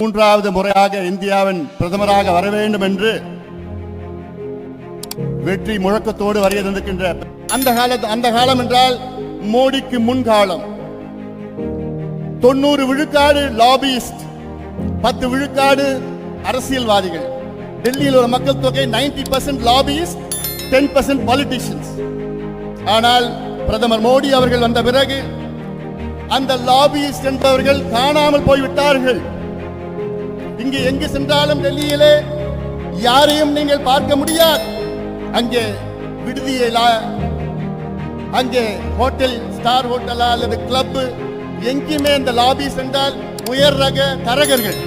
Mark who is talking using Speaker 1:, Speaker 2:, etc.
Speaker 1: மூன்றாவது முறையாக இந்தியாவின் பிரதமராக வர வேண்டும் என்று வெற்றி முழக்கத்தோடு வருகை தந்திருக்கின்ற அந்த காலம் என்றால் மோடிக்கு முன்காலம். 90 விழுக்காடு லாபியிஸ்ட், 10 விழுக்காடு அரசியல்வாதிகள். டெல்லியில் ஒரு மக்கள் தொகை 90% லாபியிஸ்ட், 10% பாலிட்டிஷியன்ஸ். ஆனால் பிரதமர் மோடி அவர்கள் வந்த பிறகு அந்த லாபியிஸ்ட் என்பவர்கள் காணாமல் போய்விட்டார்கள். இங்கு எங்கு சென்றாலும் டெல்லியிலே யாரையும் நீங்கள் பார்க்க முடியாது. அங்கே விடுதியில, அங்கே ஹோட்டல், ஸ்டார் ஹோட்டலா அல்லது கிளப், எங்கேயுமே இந்த லாபி சென்றால் உயர் ரக தரகர்கள்,